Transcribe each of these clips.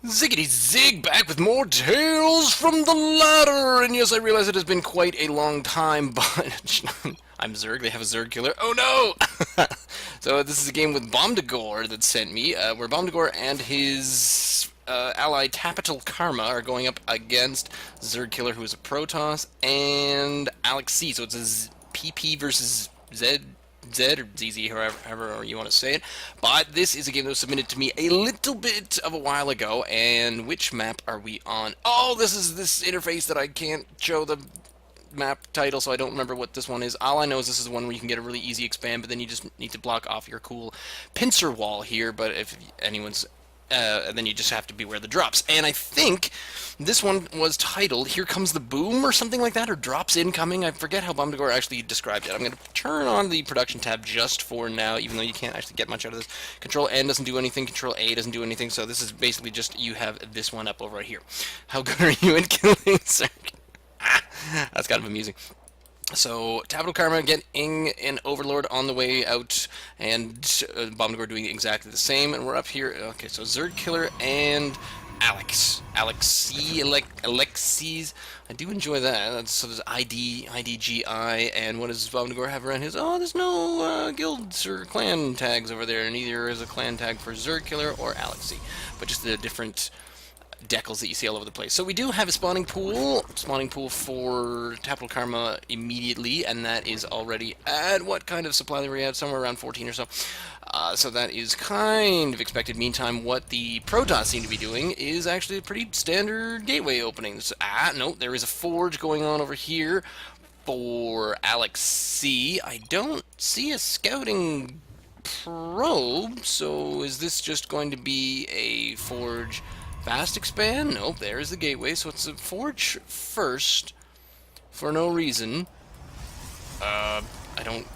Ziggity zig, back with more Tales from the Ladder! And yes, I realize it has been quite a long time, but I'm Zerg, they have a Zerg killer. Oh no! So this is a game with Bomdagor that sent me, where Bomdagor and his ally TapetalKarma are going up against ZergKiller, who is a protoss, and AlexC. So it's a PP versus Z or ZZ, however you want to say it. But this is a game that was submitted to me a little bit of a while ago. And which map are we on? Oh, this is this interface that I can't show the map title, so I don't remember what this one is. All I know is this is one where you can get a really easy expand, but then you just need to block off your cool pincer wall here. But if anyone's then you just have to beware the drops. And I think this one was titled "Here Comes the Boom" or something like that, or "Drops Incoming." I forget how Bomdagor actually described it. I'm going to turn on the production tab just for now, even though you can't actually get much out of this. Control N doesn't do anything, Control A doesn't do anything, so this is basically just you have this one up over here. How good are you at killing Zerg? That's kind of amusing. So, TapetalKarma getting an Overlord on the way out, and Bomdagor doing exactly the same, and we're up here. Okay, so ZergKiller and AlexC's. I do enjoy that. So there's IDGI, and what does Bomdagor have around his? Oh, there's no guilds or clan tags over there, and neither is a clan tag for ZergKiller or AlexC, but just the different decals that you see all over the place. So we do have a spawning pool for TapetalKarma immediately, and that is already at what kind of supply level we have? Somewhere around 14 or so. So that is kind of expected. Meantime, what the protoss seem to be doing is actually pretty standard gateway openings. No, there is a forge going on over here for AlexC. I don't see a scouting probe, so is this just going to be a forge fast expand? Nope, there's the gateway, so it's a forge first for no reason. I don't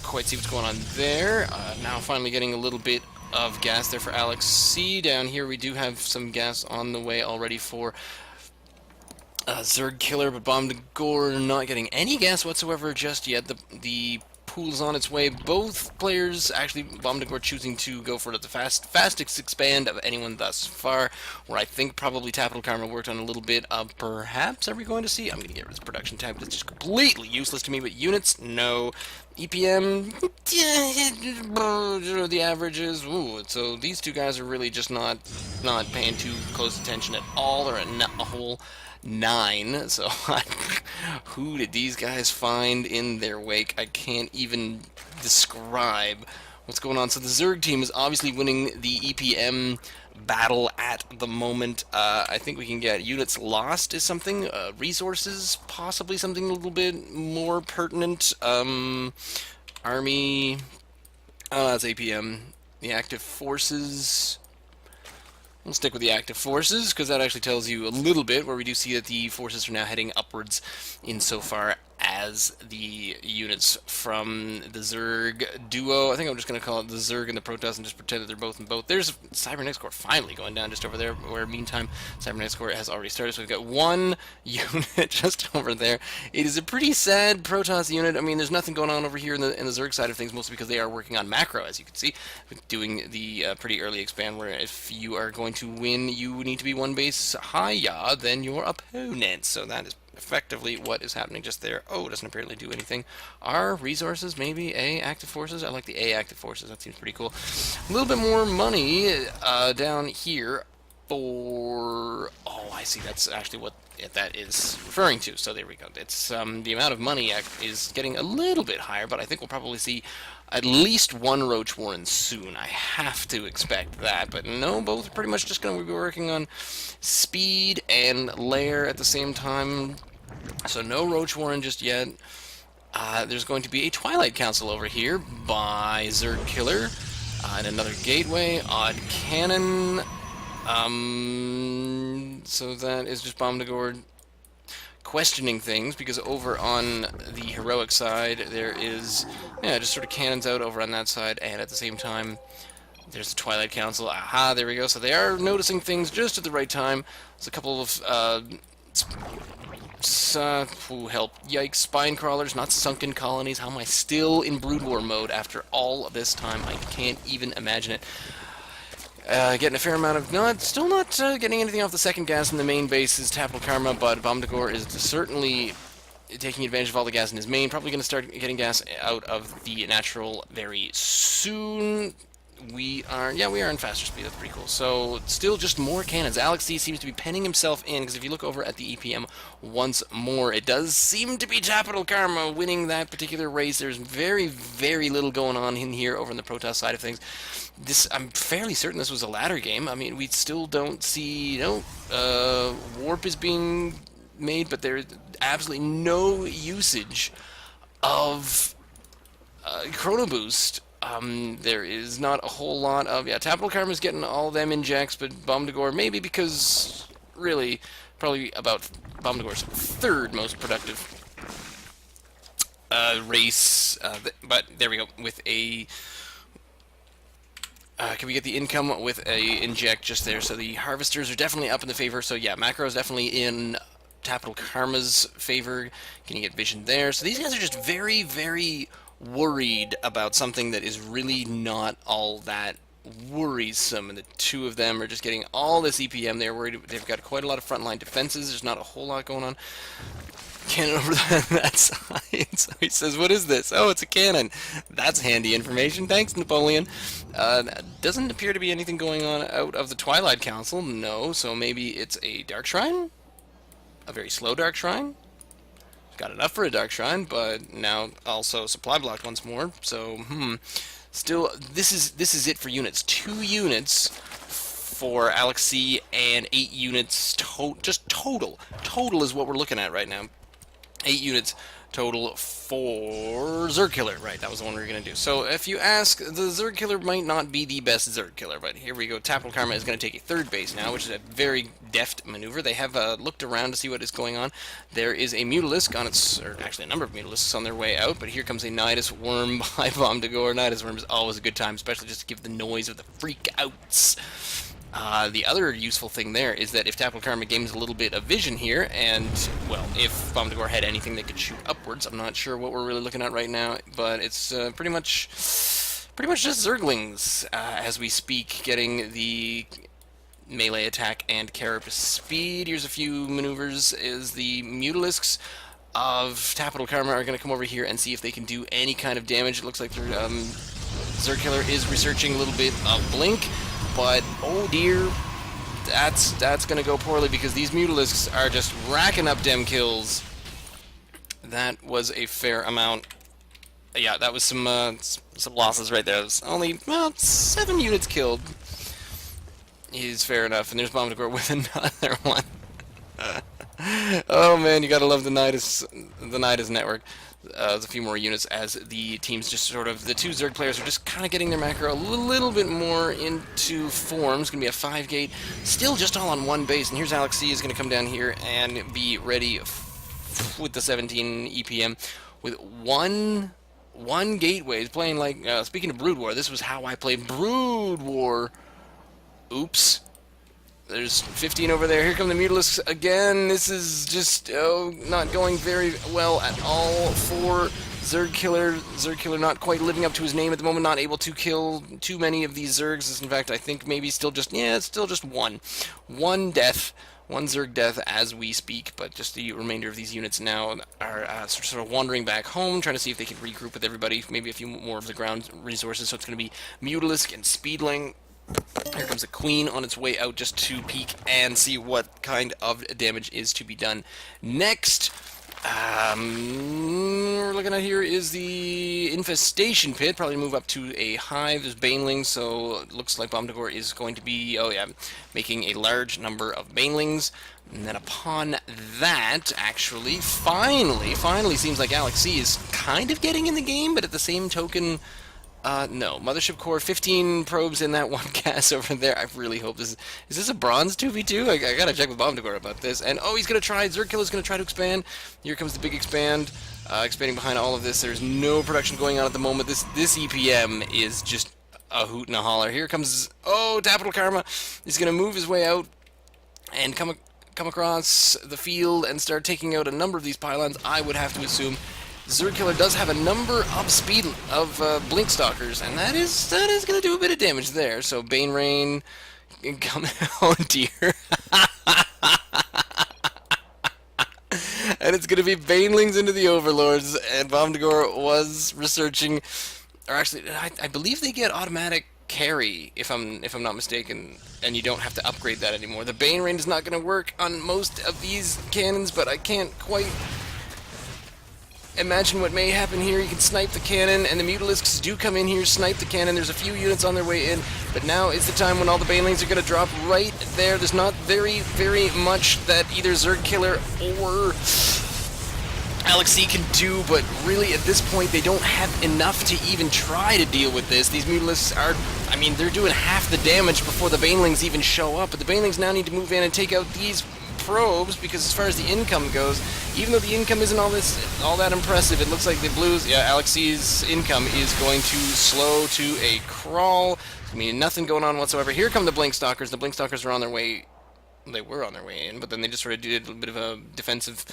quite see what's going on there. Now finally getting a little bit of gas there for AlexC. Down here we do have some gas on the way already for ZergKiller, but Bomdagor not getting any gas whatsoever just yet. The pool's on its way. Both players, actually, Bomdagor choosing to go for the fastest expand of anyone thus far, where I think probably TapetalKarma worked on a little bit of perhaps are we going to see? I'm going to get rid of this production tab, it's just completely useless to me, but units, no. EPM, the averages, ooh, so these two guys are really just not paying too close attention at all, or a whole 9, so who did these guys find in their wake? I can't even describe what's going on. So the Zerg team is obviously winning the EPM battle at the moment. I think we can get units lost is something, resources possibly something a little bit more pertinent, army, that's APM, the active forces. We'll stick with the active forces, because that actually tells you a little bit, where we do see that the forces are now heading upwards insofar as the units from the Zerg duo. I think I'm just going to call it the Zerg and the Protoss and just pretend that they're both in both. There's Cybernetics Corps finally going down just over there, where meantime Cybernetics Corps has already started, so we've got one unit just over there. It is a pretty sad Protoss unit. I mean, there's nothing going on over here in the Zerg side of things, mostly because they are working on macro, as you can see, doing the pretty early expand, where if you are going to win, you need to be one base higher than your opponent. So that is effectively what is happening just there. Oh, it doesn't apparently do anything. R resources, maybe A active forces. I like the A active forces. That seems pretty cool. A little bit more money down here for... Oh, I see. That's actually what that is referring to. So there we go. It's the amount of money is getting a little bit higher, but I think we'll probably see at least one Roach Warren soon. I have to expect that, but no, both are pretty much just going to be working on speed and lair at the same time. So no Roach Warren just yet. There's going to be a Twilight Council over here by ZergKiller, and another gateway, odd cannon. So that is just Bomdagor questioning things, because over on the heroic side there is, yeah, just sort of cannons out over on that side, and at the same time there's the Twilight Council. Aha, there we go. So they are noticing things just at the right time. There's a couple of help, yikes, spine crawlers, not sunken colonies. How am I still in Brood War mode after all of this time? I can't even imagine it. Getting a fair amount of... still not getting anything off the second gas in the main base is TapetalKarma, but Bomdagor is certainly taking advantage of all the gas in his main. Probably going to start getting gas out of the natural very soon. We are in faster speed. That's pretty cool. So, still just more cannons. AlexC seems to be penning himself in, because if you look over at the EPM once more, it does seem to be TapetalKarma winning that particular race. There's very, very little going on in here over on the protoss side of things. I'm fairly certain this was a ladder game. I mean, we still don't see, warp is being made, but there's absolutely no usage of Chrono Boost. There is not a whole lot of... Yeah, TapetalKarma's getting all them injects, but Bomdagor, maybe because, really, probably about Bomdagor's third most productive race. But there we go, with a... can we get the income with a inject just there? So the harvesters are definitely up in the favor. So yeah, macro is definitely in TapetalKarma's favor. Can you get vision there? So these guys are just very, very worried about something that is really not all that worrisome, and the two of them are just getting all this EPM. They're worried. They've got quite a lot of frontline defenses. There's not a whole lot going on. Cannon over that side. So he says, what is this? Oh, it's a cannon. That's handy information. Thanks, Napoleon. Doesn't appear to be anything going on out of the Twilight Council. No, so maybe it's a Dark Shrine? A very slow Dark Shrine? Got enough for a Dark Shrine, but now also supply blocked once more. So, still, this is it for units. 2 units for AlexC and 8 units just total. Total is what we're looking at right now. 8 units total for ZergKiller. Right, that was the one we were going to do. So if you ask, the ZergKiller might not be the best ZergKiller, but here we go. TapetalKarma is going to take a 3rd base now, which is a very deft maneuver. They have looked around to see what is going on. There is a Mutalisk on its, or actually a number of Mutalisks on their way out, but here comes a Nidus Worm by Bomdagor. Nidus Worm is always a good time, especially just to give the noise of the freak outs. The other useful thing there is that if TapetalKarma gains a little bit of vision here, and, well, if Bomdagor had anything that could shoot upwards, I'm not sure what we're really looking at right now, but it's pretty much just Zerglings as we speak, getting the melee attack and carapace speed. Here's a few maneuvers. Is the Mutalisks of TapetalKarma are going to come over here and see if they can do any kind of damage. It looks like ZergKiller is researching a little bit of Blink. But, oh dear, that's going to go poorly, because these Mutalisks are just racking up dem kills. That was a fair amount. Yeah, that was some losses right there. It was only, well, 7 units killed. Is fair enough. And there's Bomdagor with another one. Oh man, you gotta love the Nidus network. There's a few more units as the teams just sort of, the 2 Zerg players are just kind of getting their macro a little bit more into form. It's going to be a 5-gate, still just all on 1 base, and here's AlexC is going to come down here and be ready with the 17 EPM with one gateway. He's playing like, speaking of Brood War, this was how I played Brood War. Oops. There's 15 over there. Here come the Mutalisks again. This is just, not going very well at all for ZergKiller. ZergKiller not quite living up to his name at the moment, not able to kill too many of these Zergs. In fact, I think maybe still just, it's still just one. One death. One Zerg death as we speak, but just the remainder of these units now are sort of wandering back home, trying to see if they can regroup with everybody, maybe a few more of the ground resources. So it's going to be Mutalisk and Speedling. Here comes a Queen on its way out just to peek and see what kind of damage is to be done next. We're looking at here is the Infestation Pit. Probably move up to a hive. There's Banelings, so it looks like Bomdagor is going to be, making a large number of Banelings. And then upon that, actually, finally seems like AlexC is kind of getting in the game, but at the same token, no. Mothership Core, 15 probes in that one gas over there. I really hope this is this a bronze 2v2? I gotta check with Bomdagor about this. And, he's gonna try, ZergKiller's gonna try to expand. Here comes the big expand. Expanding behind all of this. There's no production going on at the moment. This EPM is just a hoot and a holler. Here comes, TapetalKarma. He's gonna move his way out and come across the field and start taking out a number of these pylons, I would have to assume. ZergKiller does have a number of blink stalkers, and that is going to do a bit of damage there. So Bane Rain, come, oh dear, and it's going to be Banelings into the Overlords. And Bomdagor was researching, or actually, I believe they get automatic carry if I'm not mistaken, and you don't have to upgrade that anymore. The Bane Rain is not going to work on most of these cannons, but I can't quite imagine what may happen here. You can snipe the cannon, and the Mutalisks do come in here, snipe the cannon. There's a few units on their way in, but now is the time when all the Banelings are going to drop right there. There's not very much that either ZergKiller or AlexC can do, but really at this point they don't have enough to even try to deal with this. These Mutalisks are, I mean, they're doing half the damage before the Banelings even show up, but the Banelings now need to move in and take out these probes, because as far as the income goes, even though the income isn't all that impressive, it looks like the Blues, yeah, AlexC's income is going to slow to a crawl. I mean, nothing going on whatsoever. Here come the Blink Stalkers. The Blink Stalkers are on their way. They were on their way in, but then they just sort of did a little bit of a defensive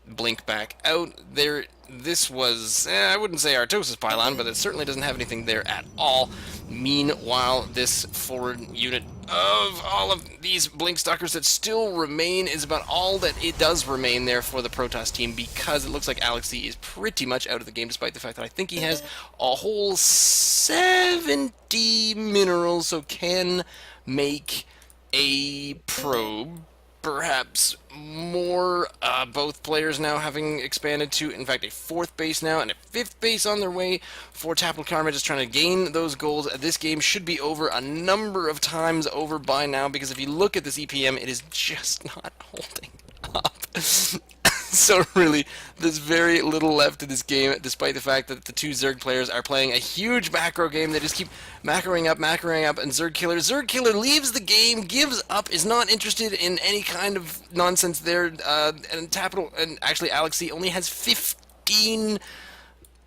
blink back out there. This was, I wouldn't say Artosis Pylon, but it certainly doesn't have anything there at all. Meanwhile, this forward unit of all of these blink stalkers that still remain is about all that it does remain there for the Protoss team, because it looks like AlexC is pretty much out of the game, despite the fact that I think he has a whole 70 minerals, so can make a probe. Perhaps more. Both players now having expanded to, in fact, a 4th base now and a 5th base on their way for TapetalKarma, just trying to gain those goals. This game should be over a number of times over by now, because if you look at this EPM, it is just not holding up. So really, there's very little left in this game, despite the fact that the two Zerg players are playing a huge macro game. They just keep macroing up, and ZergKiller leaves the game, gives up, is not interested in any kind of nonsense there, and Tapetal, and actually AlexC only has 15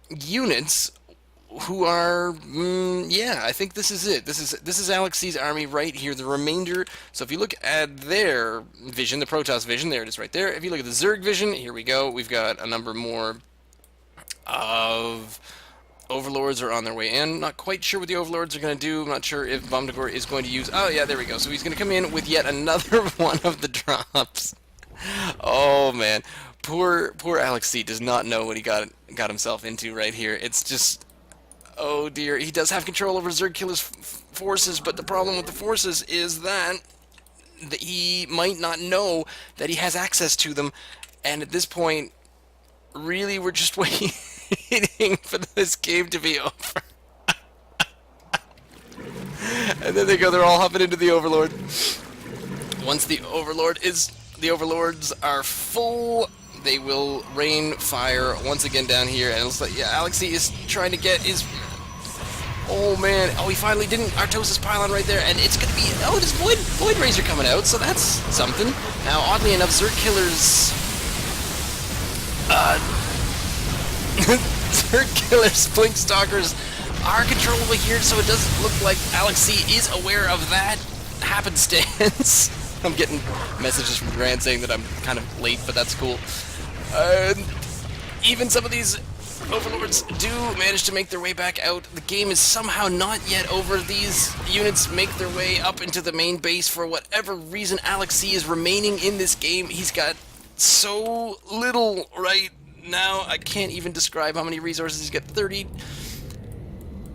units, who are, yeah, I think this is it. This is AlexC's army right here, the remainder. So if you look at their vision, the Protoss vision, there it is right there. If you look at the Zerg vision, here we go. We've got a number more of Overlords are on their way in. Not quite sure what the Overlords are going to do. I'm not sure if Bomdagor is going to use, oh yeah, there we go. So he's going to come in with yet another one of the drops. Oh man, poor AlexC does not know what he got himself into right here. It's just, oh dear, he does have control over ZergKiller's forces, but the problem with the forces is that he might not know that he has access to them, and at this point, really, we're just waiting for this game to be over. And then they go, they're all hopping into the Overlord. Once the Overlords are full, they will rain fire once again down here, and it looks like, yeah, AlexC is trying to get his, oh man, oh, he finally didn't, Artosis Pylon right there, and it's gonna be, oh, it is Void Razor coming out, so that's something. Now, oddly enough, ZergKiller's, ZergKiller's Blink Stalkers are controllable here, so it doesn't look like AlexC is aware of that happenstance. I'm getting messages from Grant saying that I'm kind of late, but that's cool. Even some of these Overlords do manage to make their way back out. The game is somehow not yet over. These units make their way up into the main base. For whatever reason, AlexC is remaining in this game. He's got so little right now. I can't even describe how many resources. He's got 30.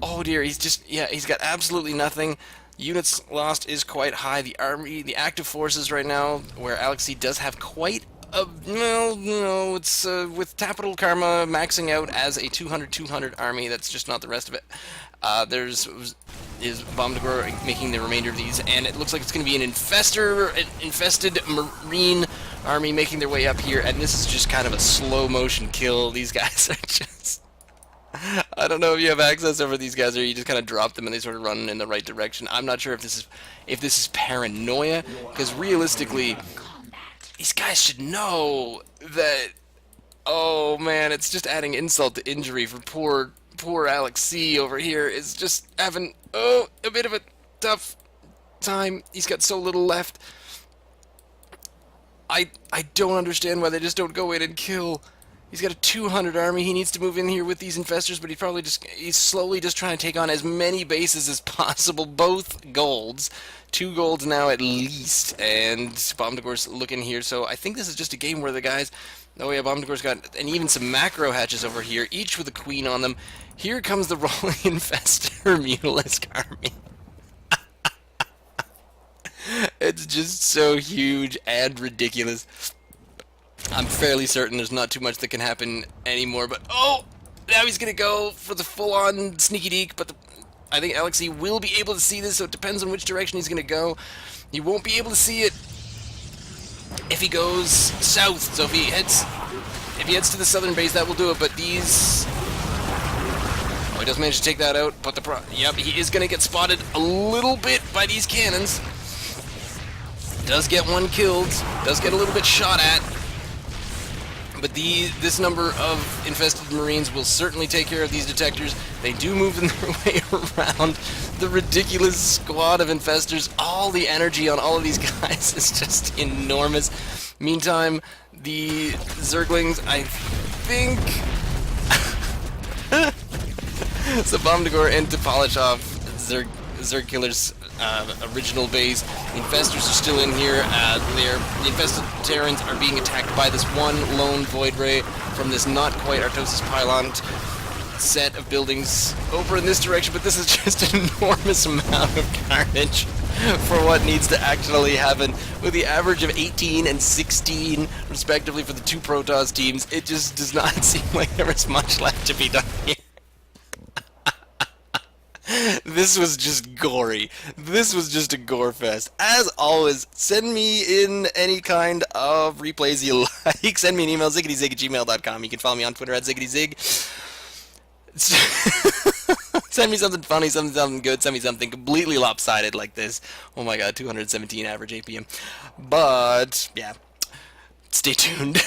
Oh dear, he's just, yeah, he's got absolutely nothing. Units lost is quite high. The army, the active forces right now, where AlexC does have quite a, no, it's with TapetalKarma maxing out as a 200-200 army. That's just not the rest of it. Is Bomdagor making the remainder of these, and it looks like it's going to be an infested marine army making their way up here, and this is just kind of a slow motion kill. These guys are just, I don't know if you have access over these guys, or you just kind of drop them and they sort of run in the right direction. I'm not sure if this is paranoia, because realistically, these guys should know that. Oh man, it's just adding insult to injury for poor AlexC over here. Is just having a bit of a tough time. He's got so little left. I don't understand why they just don't go in and kill He's got a 200 army. He needs to move in here with these infestors, but he's slowly just trying to take on as many bases as possible. Both golds. 2 golds now at least. And Bomdagor's looking here. So I think this is just a game where the guys... Oh yeah, Bomdagor's got... And even some macro hatches over here, each with a queen on them. Here comes the rolling infestor Mutalisk army. It's just so huge and ridiculous. I'm fairly certain there's not too much that can happen anymore, but oh! Now he's gonna go for the full-on sneaky deek, but I think AlexC will be able to see this, so it depends on which direction he's gonna go. He won't be able to see it if he goes south, so if he heads to the southern base, that will do it, but these... Oh, he does manage to take that out, but yep, he is gonna get spotted a little bit by these cannons. Does get one killed, does get a little bit shot at, but this number of infested Marines will certainly take care of these detectors. They do move in their way around the ridiculous squad of infestors. All the energy on all of these guys is just enormous. Meantime, the Zerglings, I think... So Bomdagor and to polish off ZergKiller's original base. The infestors are still in here. The infested Terrans are being attacked by this one lone Void Ray from this not quite Artosis pylon set of buildings over in this direction, but this is just an enormous amount of carnage for what needs to actually happen. With the average of 18 and 16 respectively for the 2 Protoss teams, it just does not seem like there is much left to be done here. This was just gory. This was just a gore fest. As always, send me in any kind of replays you like. Send me an email, ziggityzig@gmail.com. You can follow me on Twitter at ziggityzig. Send me something funny, something good, send me something completely lopsided like this. Oh my god, 217 average APM. But, yeah. Stay tuned.